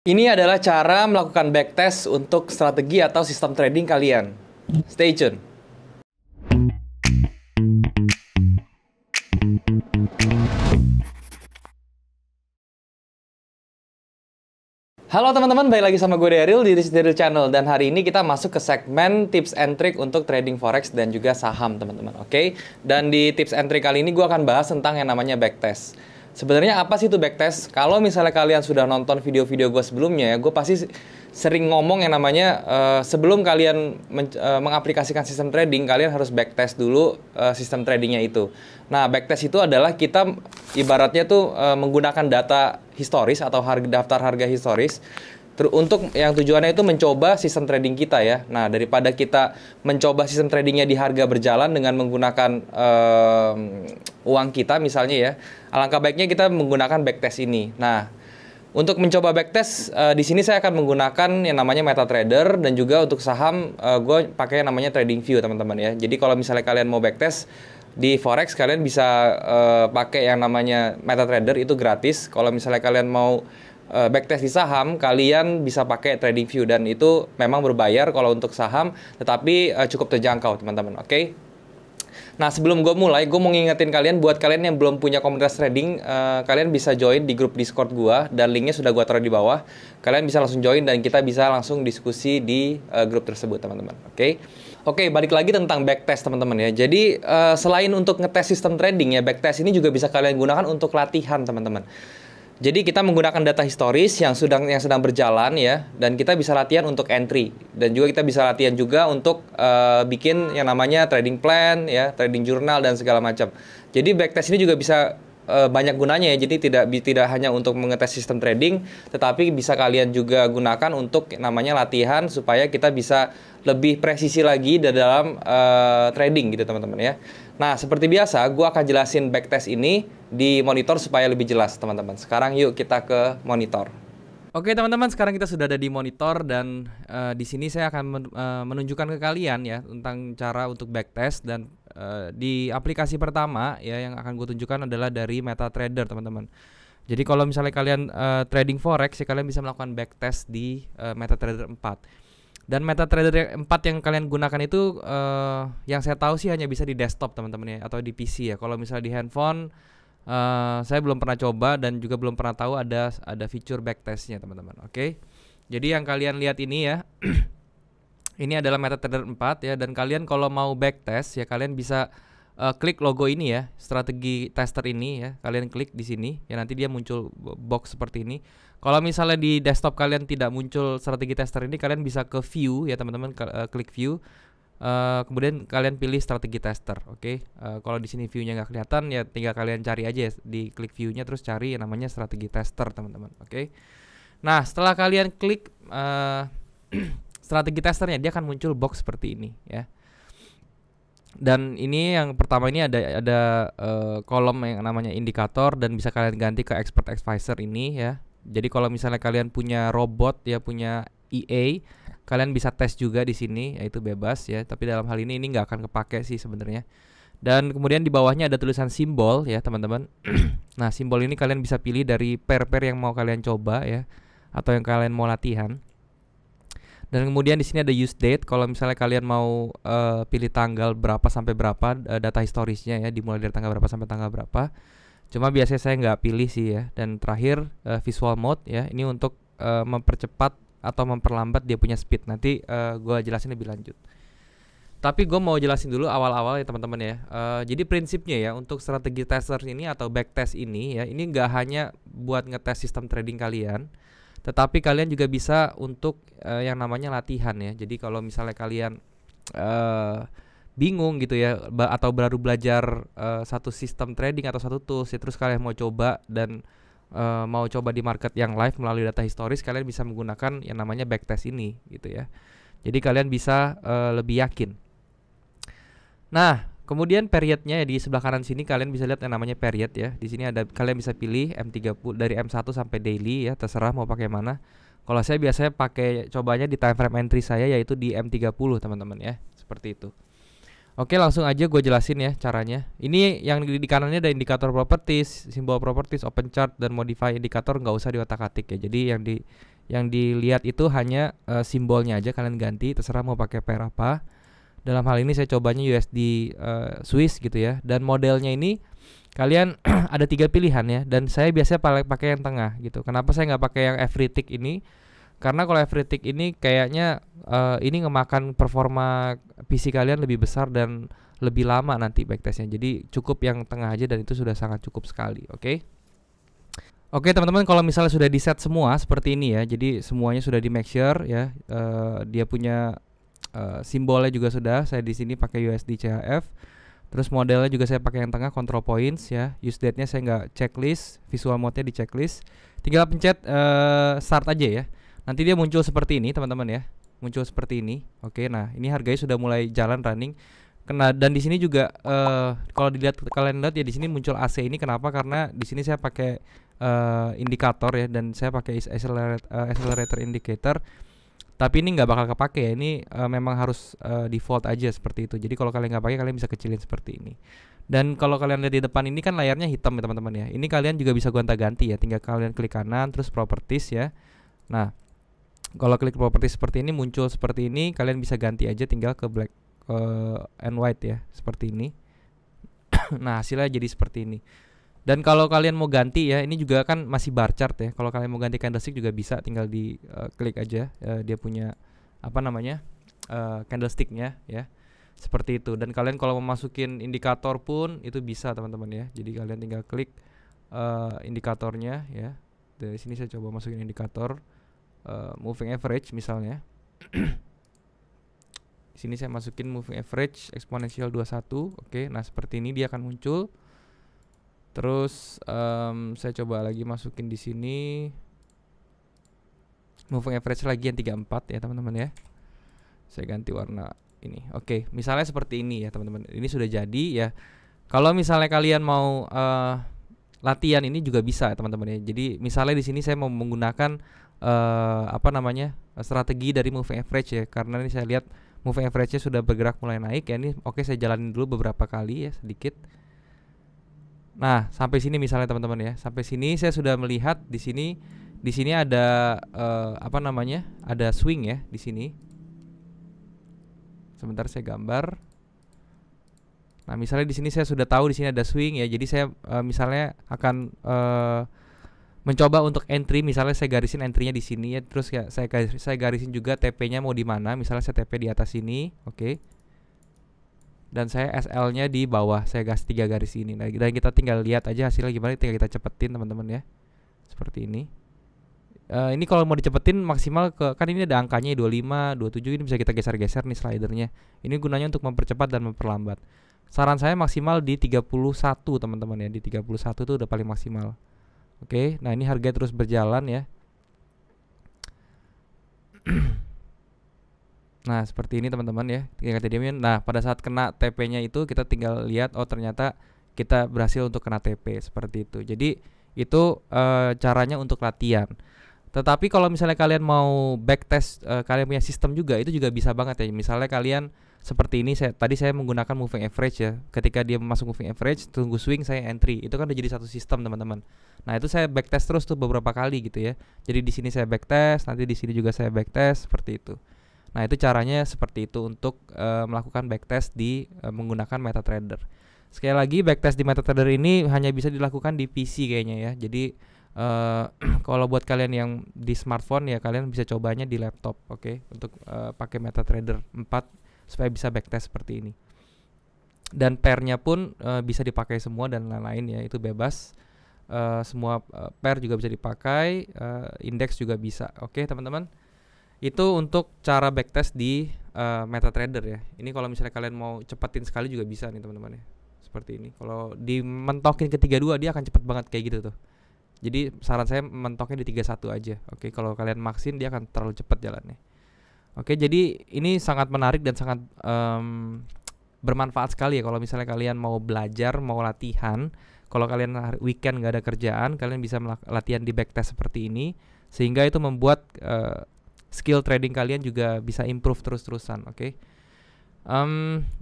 Ini adalah cara melakukan backtest untuk strategi atau sistem trading kalian. Stay tune. Halo teman-teman, balik lagi sama gue Daryl di Daryl Channel. Dan hari ini kita masuk ke segmen tips and trick untuk trading forex dan juga saham teman-teman, oke? Dan di tips and trick kali ini gue akan bahas tentang yang namanya backtest. Sebenarnya apa sih itu backtest? Kalau misalnya kalian sudah nonton video-video gue sebelumnya ya, gue pasti sering ngomong yang namanya sebelum kalian mengaplikasikan sistem trading, kalian harus backtest dulu sistem tradingnya itu. Nah, backtest itu adalah kita ibaratnya tuh menggunakan data historis atau daftar harga historis untuk yang tujuannya itu mencoba sistem trading kita ya. Nah, daripada kita mencoba sistem tradingnya di harga berjalan dengan menggunakan uang kita misalnya ya, alangkah baiknya kita menggunakan backtest ini. Nah, untuk mencoba backtest di sini saya akan menggunakan yang namanya MetaTrader, dan juga untuk saham gue pakai yang namanya TradingView teman-teman ya. Jadi kalau misalnya kalian mau backtest di forex, kalian bisa pakai yang namanya MetaTrader, itu gratis. Kalau misalnya kalian mau backtest di saham, kalian bisa pakai TradingView, dan itu memang berbayar kalau untuk saham, tetapi cukup terjangkau teman-teman, oke? Nah, sebelum gue mulai, gue mau ngingetin kalian, buat kalian yang belum punya komunitas trading, kalian bisa join di grup Discord gue, dan linknya sudah gue taruh di bawah. Kalian bisa langsung join dan kita bisa langsung diskusi di grup tersebut teman-teman, oke? Oke, balik lagi tentang backtest teman-teman ya. Jadi selain untuk ngetes sistem trading ya, backtest ini juga bisa kalian gunakan untuk latihan teman-teman. Jadi kita menggunakan data historis yang sedang berjalan ya, dan kita bisa latihan untuk entry, dan juga kita bisa latihan juga untuk bikin yang namanya trading plan ya, trading journal dan segala macam. Jadi backtest ini juga bisa banyak gunanya ya. Jadi tidak hanya untuk mengetes sistem trading, tetapi bisa kalian juga gunakan untuk namanya latihan supaya kita bisa lebih presisi lagi dalam trading gitu teman-teman ya. Nah, seperti biasa, gue akan jelasin backtest ini di monitor supaya lebih jelas teman-teman. Sekarang yuk kita ke monitor. Oke teman-teman, sekarang kita sudah ada di monitor, dan di sini saya akan menunjukkan ke kalian ya tentang cara untuk backtest. Dan di aplikasi pertama ya yang akan gue tunjukkan adalah dari MetaTrader teman-teman. Jadi kalau misalnya kalian trading forex ya, kalian bisa melakukan backtest di MetaTrader 4. Dan MetaTrader 4 yang kalian gunakan itu yang saya tahu sih hanya bisa di desktop teman-teman ya, atau di PC ya. Kalau misalnya di handphone saya belum pernah coba dan juga belum pernah tahu ada fitur backtestnya teman-teman. Oke. Jadi yang kalian lihat ini ya, ini adalah MetaTrader 4 ya, dan kalian kalau mau backtest ya kalian bisa klik logo ini ya, strategi tester ini ya. Kalian klik di sini ya, nanti dia muncul box seperti ini. Kalau misalnya di desktop kalian tidak muncul strategi tester ini, kalian bisa ke view ya teman-teman, klik view. Kemudian kalian pilih strategi tester, oke? Kalau di sini viewnya nggak kelihatan ya, tinggal kalian cari aja di klik viewnya, terus cari yang namanya strategi tester teman-teman, oke? Nah, setelah kalian klik strategi testernya, dia akan muncul box seperti ini ya. Dan ini yang pertama, ini ada kolom yang namanya indikator, dan bisa kalian ganti ke expert advisor ini ya. Jadi kalau misalnya kalian punya robot ya, punya EA, kalian bisa tes juga di sini, yaitu bebas ya. Tapi dalam hal ini nggak akan kepake sih sebenarnya. Dan kemudian di bawahnya ada tulisan simbol ya teman-teman. Nah, simbol ini kalian bisa pilih dari pair-pair yang mau kalian coba ya, atau yang kalian mau latihan. Dan kemudian di sini ada use date. Kalau misalnya kalian mau pilih tanggal berapa sampai berapa, data historisnya ya, dimulai dari tanggal berapa sampai tanggal berapa. Cuma biasanya saya nggak pilih sih ya. Dan terakhir visual mode ya, ini untuk mempercepat atau memperlambat dia punya speed. Nanti gue jelasin lebih lanjut. Tapi gue mau jelasin dulu awal-awal ya teman-teman ya. Jadi prinsipnya ya, untuk strategi tester ini atau backtest ini ya, ini nggak hanya buat ngetes sistem trading kalian, tetapi kalian juga bisa untuk yang namanya latihan ya. Jadi kalau misalnya kalian bingung gitu ya, atau baru belajar satu sistem trading atau satu tools ya, terus kalian mau coba dan mau coba di market yang live melalui data historis, kalian bisa menggunakan yang namanya backtest ini gitu ya. Jadi kalian bisa lebih yakin. Nah, kemudian periodnya ya, di sebelah kanan sini kalian bisa lihat yang namanya period ya. Di sini ada, kalian bisa pilih M30 dari M1 sampai daily ya, terserah mau pakai mana. Kalau saya biasanya pakai cobanya di time frame entry saya, yaitu di M30 teman-teman ya, seperti itu. Oke, langsung aja gue jelasin ya caranya. Ini yang di kanannya ada indikator properties, simbol properties, open chart, dan modify indikator, nggak usah diotak-atik ya. Jadi Yang dilihat itu hanya simbolnya aja, kalian ganti terserah mau pakai pair apa. Dalam hal ini saya cobanya USD Swiss gitu ya. Dan modelnya ini kalian ada 3 pilihan ya. Dan saya biasanya pakai yang tengah gitu. Kenapa saya nggak pakai yang everytick ini? Karena kalau everytick ini kayaknya ini ngemakan performa PC kalian lebih besar dan lebih lama nanti backtestnya. Jadi cukup yang tengah aja dan itu sudah sangat cukup sekali. Oke teman-teman, kalau misalnya sudah di set semua seperti ini ya, jadi semuanya sudah di make sure ya, dia punya simbolnya juga sudah, saya di sini pakai USD CHF, terus modelnya juga saya pakai yang tengah control points ya, use date-nya saya nggak checklist, visual mode-nya di checklist, tinggal pencet start aja ya, nanti dia muncul seperti ini teman-teman ya, muncul seperti ini. Oke, nah ini harganya sudah mulai jalan running. Dan di sini juga kalau kalian lihat ya, di sini muncul AC ini kenapa? Karena di sini saya pakai indikator ya, dan saya pakai accelerator indicator. Tapi ini nggak bakal kepake ya. Ini memang harus default aja seperti itu. Jadi kalau kalian nggak pakai, kalian bisa kecilin seperti ini. Dan kalau kalian lihat di depan ini kan layarnya hitam ya teman-teman ya. Ini kalian juga bisa gonta-ganti ya. Tinggal kalian klik kanan terus properties ya. Nah, kalau klik properties seperti ini muncul seperti ini, kalian bisa ganti aja tinggal ke black and white ya, seperti ini. Nah, hasilnya jadi seperti ini. Dan kalau kalian mau ganti ya, ini juga kan masih bar chart ya. Kalau kalian mau ganti candlestick juga bisa, tinggal di klik aja. Dia punya apa namanya candlesticknya ya, seperti itu. Dan kalian kalau mau masukin indikator pun itu bisa teman-teman ya. Jadi kalian tinggal klik indikatornya ya. Dari sini saya coba masukin indikator moving average misalnya. Di sini saya masukin moving average exponential 21. Oke, nah seperti ini dia akan muncul. Terus saya coba lagi masukin di sini moving average lagi yang 34 ya teman-teman ya. Saya ganti warna ini. Oke, misalnya seperti ini ya teman-teman. Ini sudah jadi ya. Kalau misalnya kalian mau latihan ini juga bisa ya teman-teman ya. Jadi misalnya di sini saya mau menggunakan strategi dari moving average ya. Karena ini saya lihat moving average-nya sudah bergerak mulai naik ya. Ini oke, saya jalanin dulu beberapa kali ya, sedikit. Nah, sampai sini misalnya teman-teman ya. Sampai sini saya sudah melihat di sini ada ada swing ya di sini. Sebentar saya gambar. Nah, misalnya di sini saya sudah tahu di sini ada swing ya. Jadi saya misalnya akan mencoba untuk entry, misalnya saya garisin entry-nya di sini ya, terus ya saya garisin juga TP-nya mau di mana, misalnya saya TP di atas sini, oke. Dan saya SL-nya di bawah, saya gas 3 garis ini. Nah, dan kita tinggal lihat aja hasilnya gimana, tinggal kita cepetin teman-teman ya. Seperti ini. Ini kalau mau dicepetin maksimal kan ini ada angkanya 25, 27, ini bisa kita geser-geser nih slidernya. Ini gunanya untuk mempercepat dan memperlambat. Saran saya maksimal di 31 teman-teman ya, di 31 itu udah paling maksimal. Oke, nah ini harga terus berjalan ya. Nah seperti ini teman-teman ya. Nah pada saat kena TP-nya itu kita tinggal lihat, oh ternyata kita berhasil untuk kena TP seperti itu. Jadi itu caranya untuk latihan. Tetapi kalau misalnya kalian mau backtest, kalian punya sistem juga, itu juga bisa banget ya. Misalnya kalian seperti ini, tadi saya menggunakan moving average ya. Ketika dia masuk moving average, tunggu swing saya entry. Itu kan udah jadi satu sistem teman-teman. Nah itu saya backtest terus tuh beberapa kali gitu ya. Jadi di sini saya backtest, nanti di sini juga saya backtest seperti itu. Nah itu caranya seperti itu untuk melakukan backtest di menggunakan MetaTrader. Sekali lagi backtest di MetaTrader ini hanya bisa dilakukan di PC kayaknya ya. Jadi kalau buat kalian yang di smartphone ya kalian bisa cobanya di laptop, oke? Untuk pakai MetaTrader 4 supaya bisa backtest seperti ini. Dan pairnya pun bisa dipakai semua dan lain-lain ya, itu bebas. Semua pair juga bisa dipakai, indeks juga bisa. Oke teman-teman, itu untuk cara backtest di MetaTrader ya. Ini kalau misalnya kalian mau cepatin sekali juga bisa nih teman-teman ya, seperti ini. Kalau dimentokin ke 32 dia akan cepet banget kayak gitu tuh. Jadi saran saya mentoknya di 31 aja. Oke, kalau kalian maksin dia akan terlalu cepat jalannya. Oke, jadi ini sangat menarik dan sangat bermanfaat sekali ya kalau misalnya kalian mau belajar, mau latihan. Kalau kalian weekend nggak ada kerjaan, kalian bisa latihan di backtest seperti ini, sehingga itu membuat skill trading kalian juga bisa improve terus-terusan. Oke.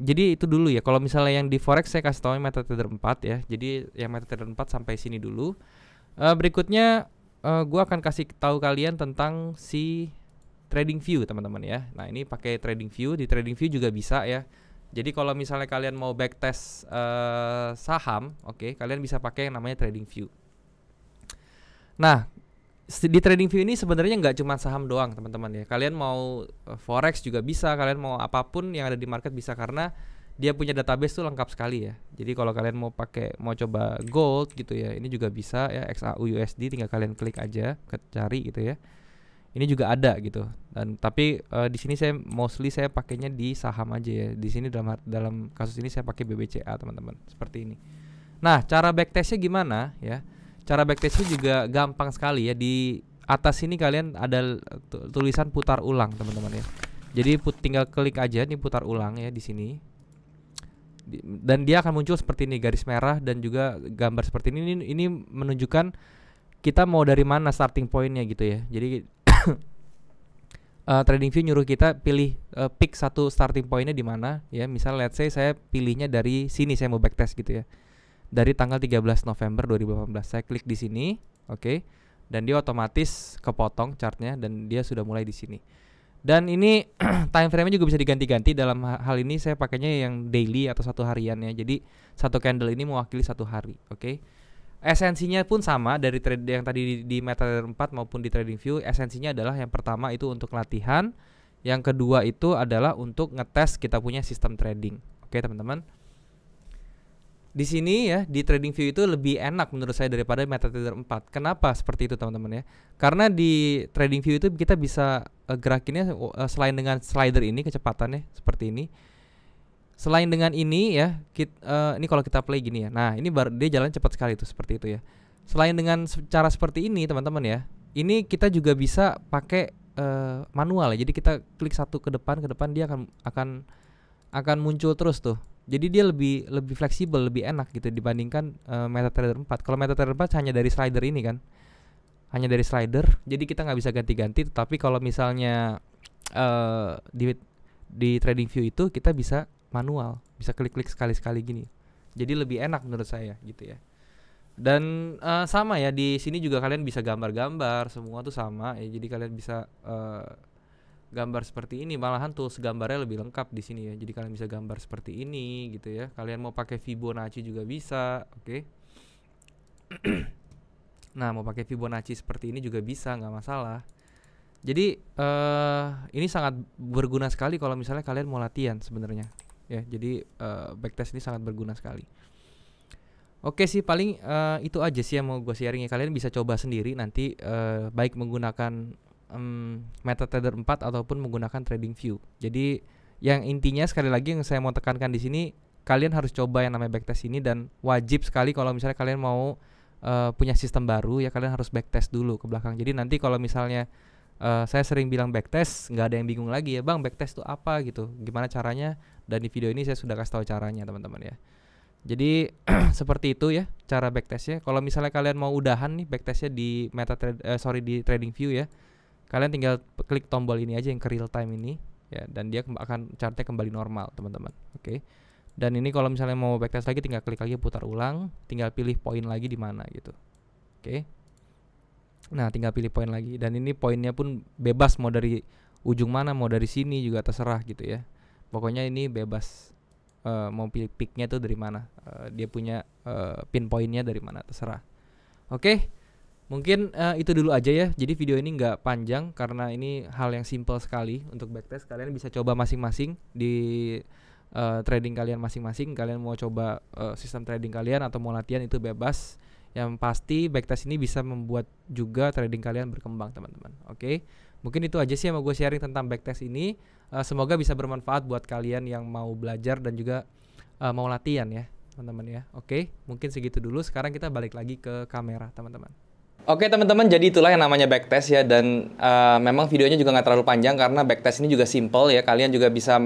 Jadi itu dulu ya. Kalau misalnya yang di forex saya kasih tahu MetaTrader 4 ya. Jadi yang MetaTrader 4 sampai sini dulu. Berikutnya gua akan kasih tahu kalian tentang si TradingView teman-teman ya. Nah ini pakai TradingView, di TradingView juga bisa ya. Jadi kalau misalnya kalian mau backtest saham, oke, kalian bisa pakai yang namanya TradingView. Nah di TradingView ini sebenarnya nggak cuma saham doang teman-teman ya. Kalian mau forex juga bisa, kalian mau apapun yang ada di market bisa, karena dia punya database tuh lengkap sekali ya. Jadi kalau kalian mau coba gold gitu ya, ini juga bisa ya, XAU USD, tinggal kalian klik aja, cari gitu ya. Ini juga ada gitu. Dan tapi di sini saya pakainya di saham aja ya. Di sini dalam kasus ini saya pakai BBCA teman-teman, seperti ini. Nah, cara backtestnya gimana ya? Cara backtestnya juga gampang sekali ya. Di atas ini kalian ada tulisan putar ulang teman-teman ya. Jadi tinggal klik aja nih putar ulang ya di sini. Dan dia akan muncul seperti ini, garis merah dan juga gambar seperti ini. Ini menunjukkan kita mau dari mana starting pointnya gitu ya. Jadi TradingView nyuruh kita pilih pick satu starting pointnya di mana ya. Misal let's say saya pilihnya dari sini, saya mau backtest gitu ya. Dari tanggal 13 November 2018. Saya klik di sini, oke. Dan dia otomatis kepotong chartnya dan dia sudah mulai di sini. Dan ini time frame-nya juga bisa diganti-ganti. Dalam hal ini saya pakainya yang daily atau satu harian ya. Jadi satu candle ini mewakili satu hari, oke. Esensinya pun sama dari trade yang tadi di MetaTrader 4 maupun di TradingView. Esensinya adalah yang pertama itu untuk latihan, yang kedua itu adalah untuk ngetes kita punya sistem trading. Oke, teman-teman. Di sini ya di TradingView itu lebih enak menurut saya daripada MetaTrader 4. Kenapa seperti itu teman-teman ya? Karena di TradingView itu kita bisa gerakinnya selain dengan slider ini kecepatannya seperti ini. Selain dengan ini ya, ini kalau kita play gini ya. Nah, ini dia jalan cepat sekali tuh seperti itu ya. Selain dengan cara seperti ini teman-teman ya, ini kita juga bisa pakai manual ya. Jadi kita klik satu ke depan dia akan muncul terus tuh. Jadi dia lebih fleksibel, lebih enak gitu dibandingkan MetaTrader 4. Kalau MetaTrader 4 hanya dari slider ini kan. Hanya dari slider. Jadi kita nggak bisa ganti-ganti, tapi kalau misalnya di TradingView itu kita bisa manual, bisa klik-klik sekali-sekali gini. Jadi lebih enak menurut saya gitu ya. Dan sama ya, di sini juga kalian bisa gambar-gambar, semua tuh sama ya. Jadi kalian bisa gambar seperti ini, malahan tools gambarnya lebih lengkap di sini ya. Jadi kalian bisa gambar seperti ini gitu ya. Kalian mau pakai Fibonacci juga bisa, oke. Nah, mau pakai Fibonacci seperti ini juga bisa, nggak masalah. Jadi ini sangat berguna sekali kalau misalnya kalian mau latihan sebenarnya. Ya, jadi backtest ini sangat berguna sekali. Oke sih, paling itu aja sih yang mau gue sharing ya. Kalian bisa coba sendiri nanti baik menggunakan MetaTrader 4 ataupun menggunakan TradingView. Jadi yang intinya sekali lagi yang saya mau tekankan di sini, kalian harus coba yang namanya backtest ini, dan wajib sekali kalau misalnya kalian mau punya sistem baru ya, kalian harus backtest dulu ke belakang. Jadi nanti kalau misalnya saya sering bilang backtest, nggak ada yang bingung lagi ya, bang backtest itu apa gitu, gimana caranya. Dan di video ini saya sudah kasih tahu caranya teman-teman ya. Jadi seperti itu ya cara backtestnya. Kalau misalnya kalian mau udahan nih backtestnya di di TradingView ya, kalian tinggal klik tombol ini aja yang ke real time ini ya, dan dia akan chartnya kembali normal teman-teman. Oke. Dan ini kalau misalnya mau backtest lagi, tinggal klik lagi putar ulang, tinggal pilih poin lagi di mana gitu. Oke. Nah, tinggal pilih poin lagi, dan ini poinnya pun bebas, mau dari ujung mana, mau dari sini juga terserah gitu ya. Pokoknya ini bebas, mau pilih picknya tuh dari mana, dia punya pin poinnya dari mana, terserah. Oke, mungkin itu dulu aja ya. Jadi video ini nggak panjang karena ini hal yang simple sekali untuk backtest. Kalian bisa coba masing-masing di trading kalian masing-masing. Kalian mau coba sistem trading kalian atau mau latihan, itu bebas. Yang pasti backtest ini bisa membuat juga trading kalian berkembang teman-teman. Oke, mungkin itu aja sih yang mau gue sharing tentang backtest ini. Semoga bisa bermanfaat buat kalian yang mau belajar dan juga mau latihan ya teman-teman ya. Oke, mungkin segitu dulu. Sekarang kita balik lagi ke kamera teman-teman. Oke teman-teman, jadi itulah yang namanya backtest ya. Dan memang videonya juga nggak terlalu panjang karena backtest ini juga simple ya. Kalian juga bisa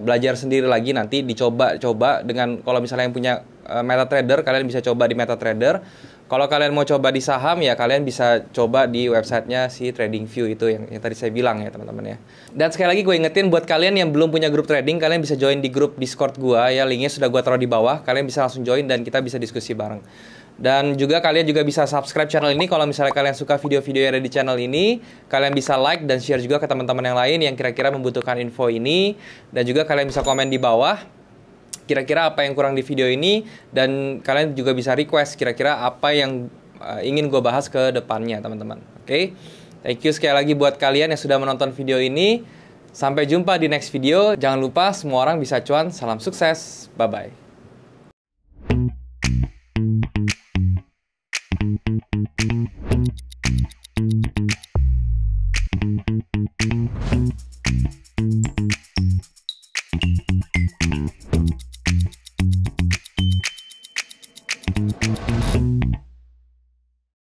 belajar sendiri lagi, nanti dicoba-coba dengan, kalau misalnya yang punya MetaTrader, kalian bisa coba di MetaTrader. Kalau kalian mau coba di saham ya, kalian bisa coba di websitenya si TradingView itu yang tadi saya bilang ya teman-teman ya. Dan sekali lagi gue ingetin buat kalian yang belum punya grup trading, kalian bisa join di grup Discord gue ya, linknya sudah gue taruh di bawah. Kalian bisa langsung join dan kita bisa diskusi bareng. Dan juga kalian juga bisa subscribe channel ini kalau misalnya kalian suka video-video yang ada di channel ini. Kalian bisa like dan share juga ke teman-teman yang lain yang kira-kira membutuhkan info ini. Dan juga kalian bisa komen di bawah kira-kira apa yang kurang di video ini. Dan kalian juga bisa request kira-kira apa yang ingin gue bahas ke depannya, teman-teman. Oke? Thank you sekali lagi buat kalian yang sudah menonton video ini. Sampai jumpa di next video. Jangan lupa semua orang bisa cuan. Salam sukses. Bye-bye.